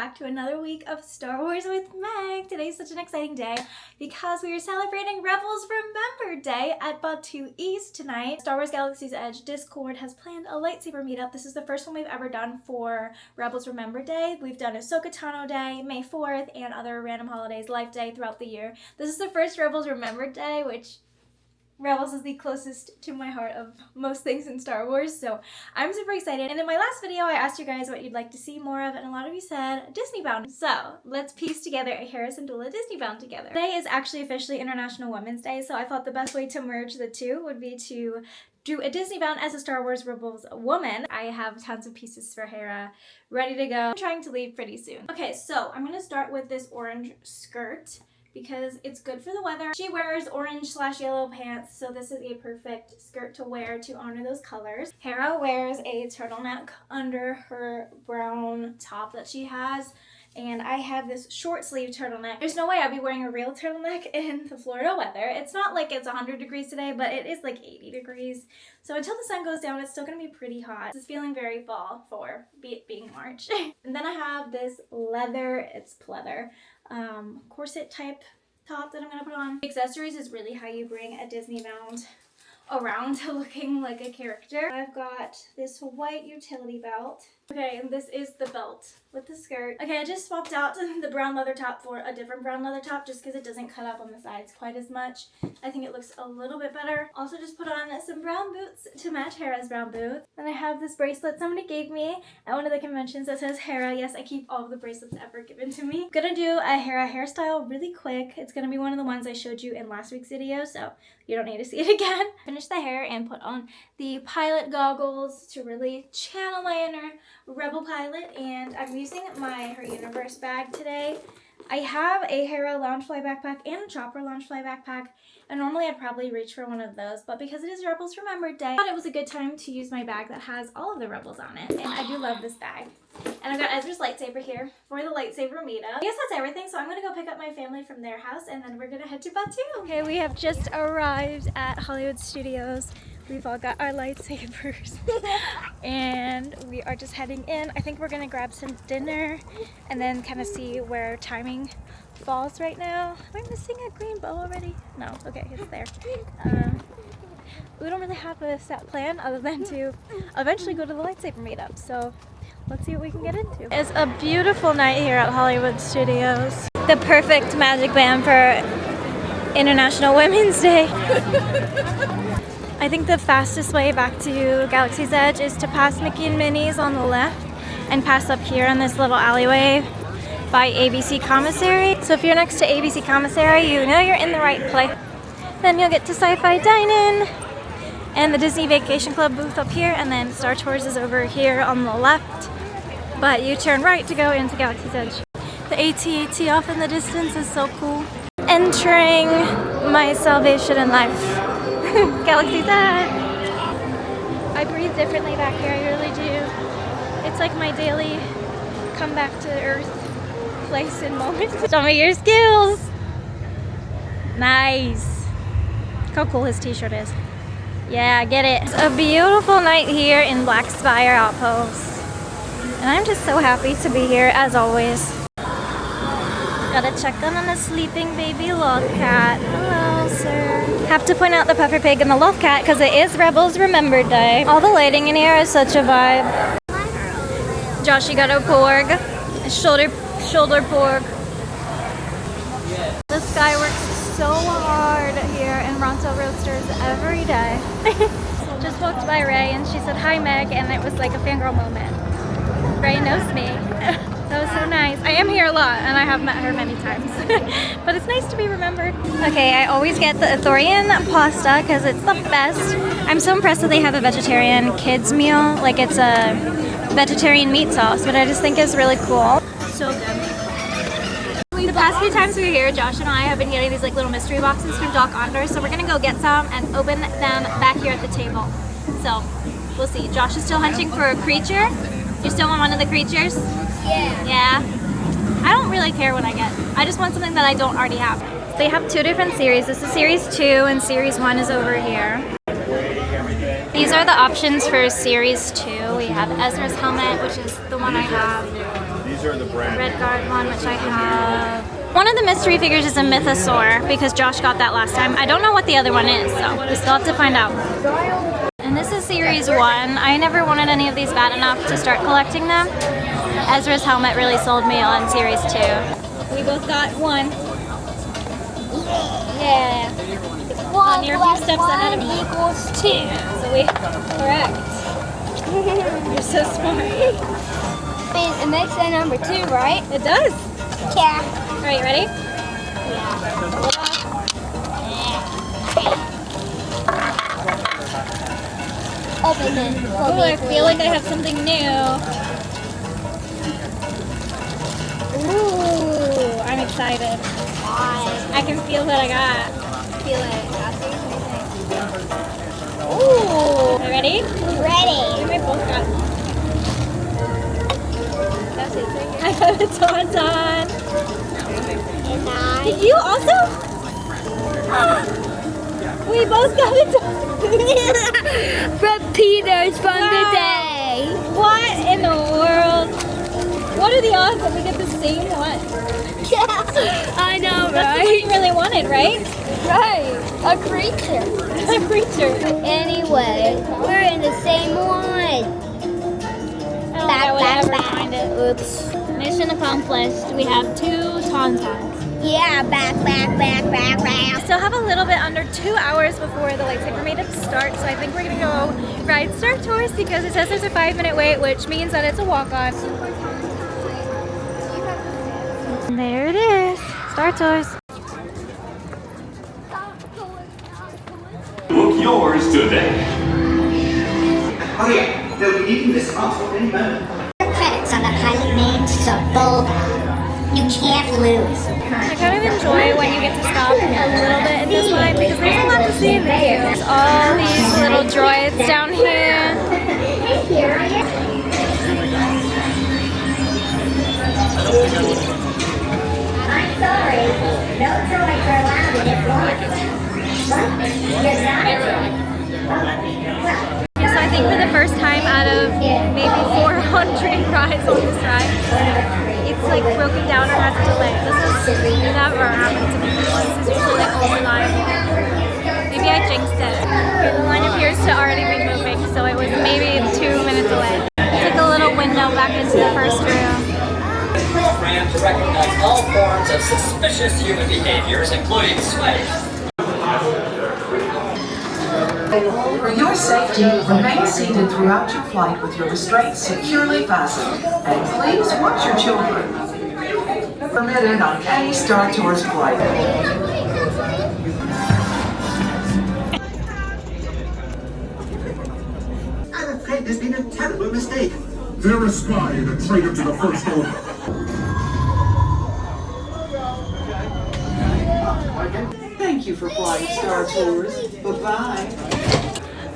back to another week of Star Wars with Meg. Today's such an exciting day because we are celebrating Rebels Remember Day at Batuu East tonight. Star Wars Galaxy's Edge Discord has planned a lightsaber meetup. This is the first one we've ever done for Rebels Remember Day. We've done Ahsoka Tano Day, May 4th, and other random holidays, Life Day throughout the year. This is the first Rebels Remember Day, which Rebels is the closest to my heart of most things in Star Wars, so I'm super excited. And in my last video, I asked you guys what you'd like to see more of, and a lot of you said Disneybound. So let's piece together a Hera Syndulla Disneybound together. Today is actually officially International Women's Day, so I thought the best way to merge the two would be to do a Disneybound as a Star Wars Rebels woman. I have tons of pieces for Hera ready to go. I'm trying to leave pretty soon. Okay, so I'm gonna start with this orange skirt, because it's good for the weather. She wears orange/yellow pants, so this is a perfect skirt to wear to honor those colors. Hera wears a turtleneck under her brown top that she has, and I have this short sleeve turtleneck. There's no way I'd be wearing a real turtleneck in the Florida weather. It's not like it's 100 degrees today, but it is like 80 degrees. So until the sun goes down, it's still gonna be pretty hot. It's feeling very fall for it being March. And then I have this leather, it's pleather, corset type top that I'm gonna put on. Accessories is really how you bring a Disneybound around to looking like a character. I've got this white utility belt. Okay, and this is the belt with the skirt. Okay, I just swapped out the brown leather top for a different brown leather top just because it doesn't cut up on the sides quite as much. I think it looks a little bit better. Also just put on some brown boots to match Hera's brown boots. And I have this bracelet somebody gave me at one of the conventions that says Hera. Yes, I keep all of the bracelets ever given to me. I'm gonna do a Hera hairstyle really quick. It's gonna be one of the ones I showed you in last week's video, so you don't need to see it again. Finish the hair and put on the pilot goggles to really channel my inner rebel pilot, and I'm using my Her Universe bag today. I have a Hera Loungefly backpack and a Chopper Loungefly backpack, and normally I'd probably reach for one of those, but because it is Rebels Remember Day, I thought it was a good time to use my bag that has all of the Rebels on it, and I do love this bag. And I've got Ezra's lightsaber here for the lightsaber meetup. I guess that's everything, so I'm gonna go pick up my family from their house, and then we're gonna head to Batuu. Okay, we have just arrived at Hollywood Studios. We've all got our lightsabers and we are just heading in. I think we're gonna grab some dinner and then kind of see where timing falls right now. Am I missing a green bow already? No, okay, it's there. We don't really have a set plan other than to eventually go to the lightsaber meetup, so let's see what we can get into. It's a beautiful night here at Hollywood Studios. The perfect magic band for International Women's Day. I think the fastest way back to Galaxy's Edge is to pass Mickey and Minnie's on the left and pass up here in this little alleyway by ABC Commissary. So if you're next to ABC Commissary, you know you're in the right place. Then you'll get to Sci-Fi Dine-In and the Disney Vacation Club booth up here, and then Star Tours is over here on the left. But you turn right to go into Galaxy's Edge. The AT-AT off in the distance is so cool. Entering my salvation in life. Galaxy's Edge. I breathe differently back here, I really do. It's like my daily come back to earth place and moment. Show me your skills. Nice. Look how cool his t-shirt is. Yeah, get it. It's a beautiful night here in Black Spire Outpost. And I'm just so happy to be here as always. Gotta check on a sleeping baby lothcat. Hello, sir. Have to point out the puffer pig and the lothcat because it is Rebels Remember Day. All the lighting in here is such a vibe. Joshy got a porg, a shoulder porg. This guy works so hard here in Ronto Roasters every day. Just walked by Ray and she said, "Hi, Meg," and it was like a fangirl moment. Ray knows me. That was so nice. I am here a lot and I have met her many times. But it's nice to be remembered. Okay, I always get the Ithorian pasta because it's the best. I'm so impressed that they have a vegetarian kids meal. Like it's a vegetarian meat sauce, but I just think it's really cool. So good. The past few times we were here, Josh and I have been getting these like little mystery boxes from Dok-Ondar, so we're gonna go get some and open them back here at the table. So we'll see. Josh is still hunting for a creature. You still want one of the creatures? Yeah. Yeah? I don't really care what I get. I just want something that I don't already have. They have two different series. This is Series 2 and Series 1 is over here. These are the options for Series 2. We have Ezra's helmet, which is the one I have. These are the brand. Red guard one, which I have. One of the mystery figures is a mythosaur because Josh got that last time. I don't know what the other one is, so we still have to find out. And this is series 1. I never wanted any of these bad enough to start collecting them. Ezra's helmet really sold me on series 2. We both got 1. Yeah. On your few steps ahead of me. Equals 2. So we correct. You're so smart. It makes that number 2, right? It does. Yeah. Alright, you ready? Open it. Oh, I feel like I have something new. Ooh, I'm excited. I can feel what I got. Feel it. Ooh, are you ready? Ready. We both got. I got a tauntaun. And Did you also? We both got a tauntaun. from Peter's from the day. What in the world? What are the odds that we get the same one? I know, That's the one you really wanted, right? Right. A creature. A creature. Anyway, we're in the same one. I don't think I would ever back. find it. Oops. Mission accomplished. We have 2 tauntauns. Yeah, back. We still have a little bit under 2 hours before the lightsaber meetup starts, so I think we're gonna go ride Star Tours because it says there's a 5-minute wait, which means that it's a walk-on. And there it is, Star Tours. Book yours today. Oh yeah, they'll be needing this console any moment. Credits on the pilot named Sebulba. You can't lose. I kind of enjoy when you get to stop a little bit in this line because there's a lot to see in the queue. There's all these little droids down here. I'm sorry. No droids are allowed in this line. What? You're not a droid. So I think for the first time out of maybe 400 rides on this ride, it's like broken down or has a delay. This has never happened to me before. This is usually like unreliable. Maybe I jinxed it. Okay, the line appears to already be moving, so it was maybe a 2-minute delay. Took a little window back into the first room. Program to recognize all forms of suspicious human behaviors, including sweating. For your safety, remain seated throughout your flight with your restraints securely fastened. And please watch your children. Permitted on any Star Tours flight. I'm afraid there's been a terrible mistake. They're a spy and a traitor to the First Order. Thank you for flying Star Tours. Bye-bye.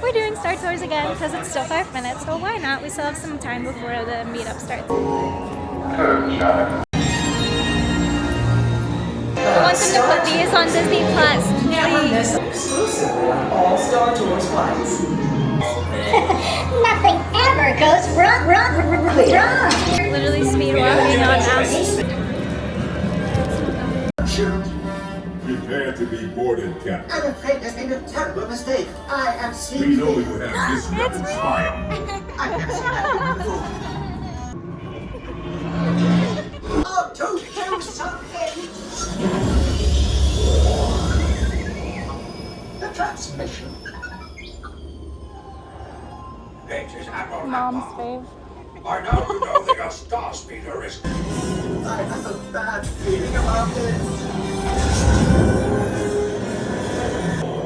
We're doing Star Tours again because it's still 5 minutes, so why not? We still have some time before the meetup starts. I want them to put these on Disney Plus, Never please. miss exclusively on all Star Tours flights. Nothing ever goes wrong. Literally speed walking on us. Prepare to be boarded, Captain. I'm afraid there's been a terrible mistake. I am We sleeping. know you have discovered Spire. I've never seen that before. Oh, to do something! The transmission. Mom's fave. I now know that a star speeder is. I have a bad feeling about this.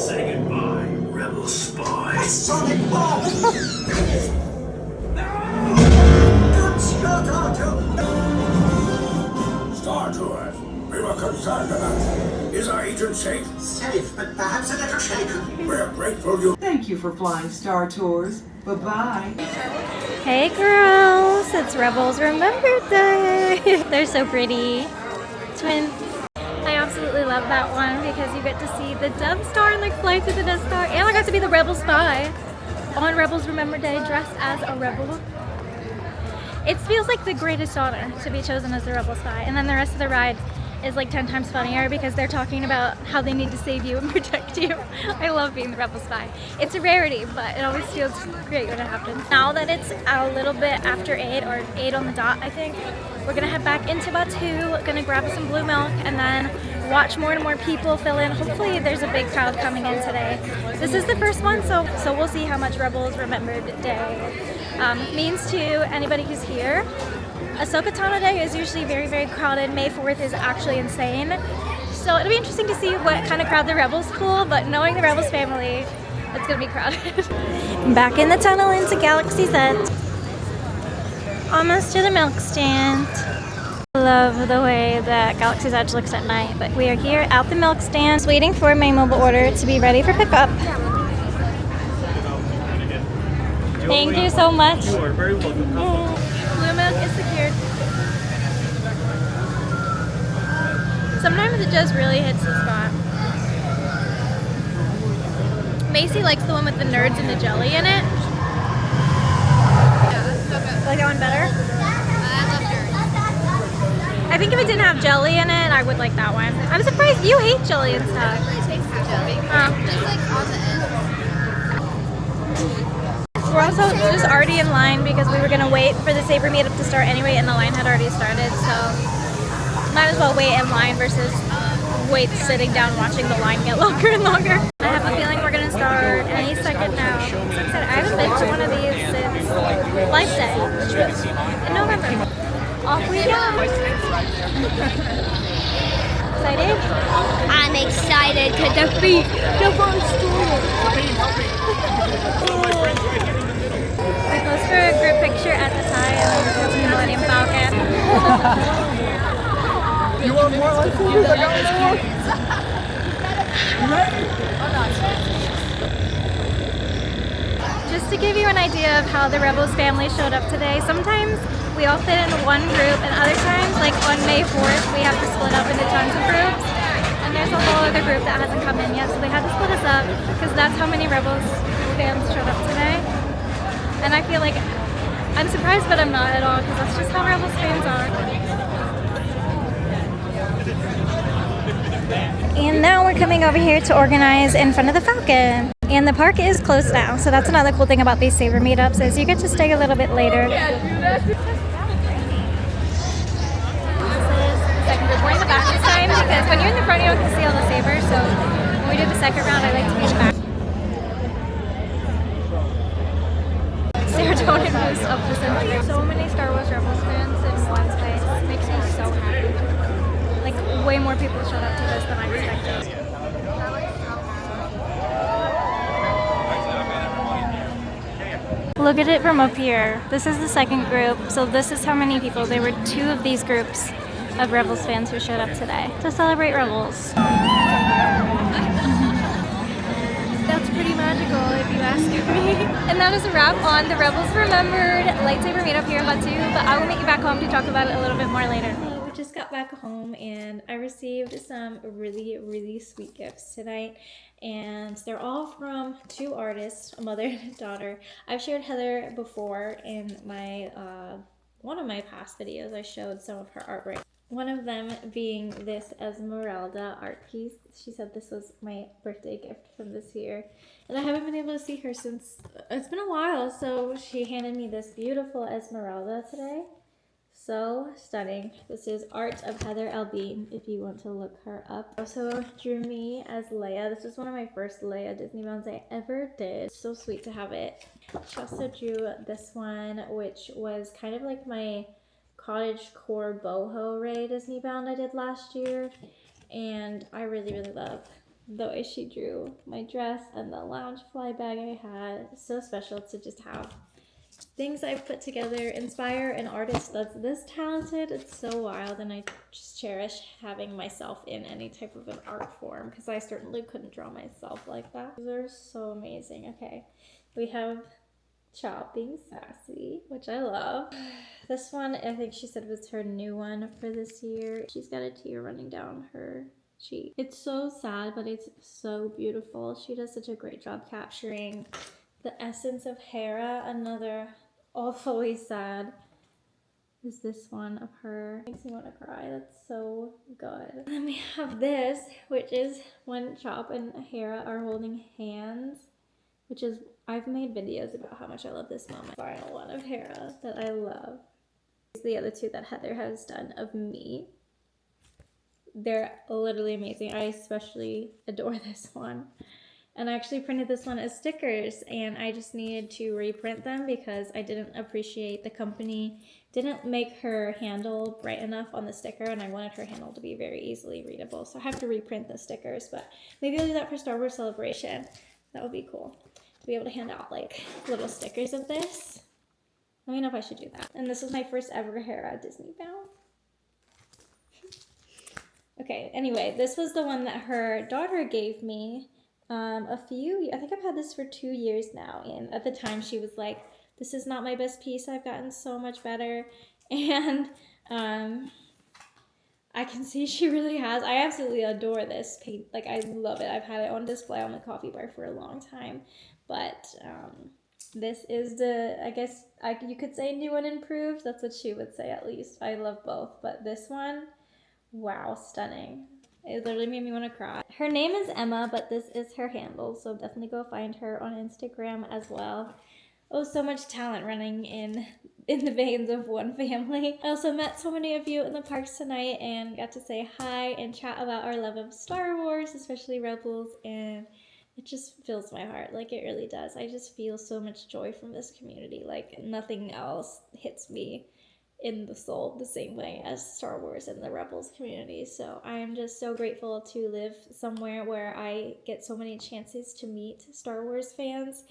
Say goodbye, rebel spy. A sonic bomb! Good shot, Otto! Star Tours. We were concerned about. Is our agent safe? Safe, but perhaps a little shaken. We're grateful you. Thank you for flying Star Tours. Bye-bye. Hey girls, it's Rebels Remember Day. They're so pretty. Twin. I absolutely love that one because you get to see the Death Star and like fly through the Death Star, and I got to be the Rebel spy on Rebels Remember Day dressed as a rebel. It feels like the greatest honor to be chosen as the Rebel Spy, and then the rest of the ride is like 10 times funnier because they're talking about how they need to save you and protect you. I love being the Rebel Spy. It's a rarity, but it always feels great when it happens. Now that it's a little bit after 8 or 8 on the dot, I think, we're gonna head back into Batuu, gonna grab some blue milk, and then watch more and more people fill in. Hopefully there's a big crowd coming in today. This is the first one, so we'll see how much Rebels Remembered Day means to anybody who's here. Ahsoka Tano Day is usually very, very crowded. May 4th is actually insane. So it'll be interesting to see what kind of crowd the Rebels pull, but knowing the Rebels family, it's gonna be crowded. Back in the tunnel into Galaxy's Edge. Almost to the milk stand. Love the way that Galaxy's Edge looks at night, but we are here at the milk stand, waiting for my mobile order to be ready for pickup. Thank you so much. You are very welcome. Blue milk is secured. Sometimes it just really hits the spot. Macy likes the one with the nerds and the jelly in it. Like that one better? I think if it didn't have jelly in it, I would like that one. I'm surprised you hate jelly and stuff. Just like on the end. We're also just already in line because we were going to wait for the Saber meetup to start anyway, and the line had already started, so might as well wait in line versus wait sitting down watching the line get longer and longer. I have a feeling we're going to start any second now. So excited. I haven't been to one of these since Life Day, which was in November. Off we go! Excited? I'm excited to defeat the monster. We posed for a group picture at the time of the Millennium Falcon. You want more lightsabers? I got more. You ready? Just to give you an idea of how the Rebels family showed up today, sometimes we all fit in one group, and other times, like on May 4th, we have to split up into tons of groups. And there's a whole other group that hasn't come in yet, so they had to split us up because that's how many Rebels fans showed up today. And I feel like I'm surprised, but I'm not at all, because that's just how Rebels fans are. And now we're coming over here to organize in front of the Falcon. And the park is closed now, so that's another cool thing about these Saber meetups is you get to stay a little bit later. This is the second group. We're in the back this time because when you're in the front, you don't get to see all the sabers. So when we do the second round, I like to be in the back. Serotonin boost up the center. So many Star Wars Rebels fans in one space. It makes me so happy. Like way more people showed up to this than I expected. Look at it from up here. This is the second group, so this is how many people. There were 2 of these groups of Rebels fans who showed up today to celebrate Rebels. That's pretty magical if you ask me. And that is a wrap on the Rebels Remembered Lightsaber meetup here in Batuu, but I will meet you back home to talk about it a little bit more later. We just got back home and I received some really, really sweet gifts tonight. And they're all from 2 artists, a mother and a daughter. I've shared Heather before in my one of my past videos. I showed some of her artwork. One of them being this Esmeralda art piece. She said this was my birthday gift from this year. And I haven't been able to see her since, it's been a while, so she handed me this beautiful Esmeralda today. So stunning. This is Art of Heather Albeen, if you want to look her up. Also drew me as Leia. This was one of my first Leia Disneybounds I ever did. So sweet to have it. She also drew this one, which was kind of like my cottagecore boho ray Disneybound I did last year. And I really, really love the way she drew my dress and the lounge fly bag I had. It's so special to just have things I've put together inspire an artist that's this talented. It's so wild, and I just cherish having myself in any type of an art form because I certainly couldn't draw myself like that. They're so amazing. Okay, we have Chop being sassy, which I love. This one I think she said was her new one for this year. She's got a tear running down her cheek. It's so sad, but it's so beautiful. She does such a great job capturing the essence of Hera, another awfully sad is this one of her. Makes me want to cry. That's so good. And then we have this, which is when Chop and Hera are holding hands, which is, I've made videos about how much I love this moment. Final one of Hera that I love. The other two that Heather has done of me. They're literally amazing. I especially adore this one. And I actually printed this one as stickers, and I just needed to reprint them because I didn't appreciate the company didn't make her handle bright enough on the sticker, and I wanted her handle to be very easily readable. So I have to reprint the stickers, but maybe I'll do that for Star Wars Celebration. That would be cool to be able to hand out like little stickers of this. Let me know if I should do that. And this was my first ever Hera Disneybound. Okay, anyway, this was the one that her daughter gave me. I think I've had this for 2 years now, and at the time she was like, this is not my best piece, I've gotten so much better, and I can see she really has. I absolutely adore this paint, like I love it. I've had it on display on the coffee bar for a long time, but this is the, I guess you could say new and improved. That's what she would say, at least. I love both, but this one, wow, stunning. It literally made me want to cry. Her name is Emma, but this is her handle, so definitely go find her on Instagram as well. Oh, so much talent running in the veins of one family. I also met so many of you in the parks tonight and got to say hi and chat about our love of Star Wars, especially Rebels, and it just fills my heart. Like, it really does. I just feel so much joy from this community. Like, nothing else hits me in the soul the same way as Star Wars and the Rebels community. So I am just so grateful to live somewhere where I get so many chances to meet Star Wars fans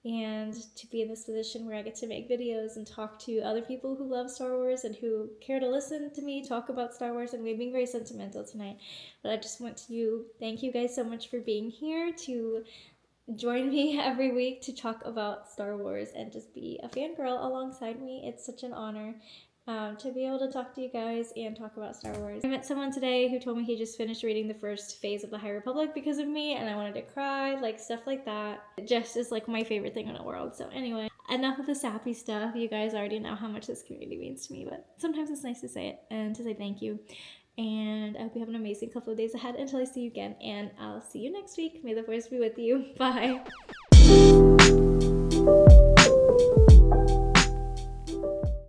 and to be in this position where I get to make videos and talk to other people who love Star Wars and who care to listen to me talk about Star Wars. And we're being very sentimental tonight, but I just want to thank you guys so much for being here to join me every week to talk about Star Wars and just be a fangirl alongside me. It's such an honor to be able to talk to you guys and talk about Star Wars. I met someone today who told me he just finished reading the first phase of The High Republic because of me, and I wanted to cry, like stuff like that. It just is like my favorite thing in the world. So anyway, enough of the sappy stuff. You guys already know how much this community means to me, but sometimes it's nice to say it and to say thank you. And I hope you have an amazing couple of days ahead until I see you again, and I'll see you next week. May the Force be with you. Bye.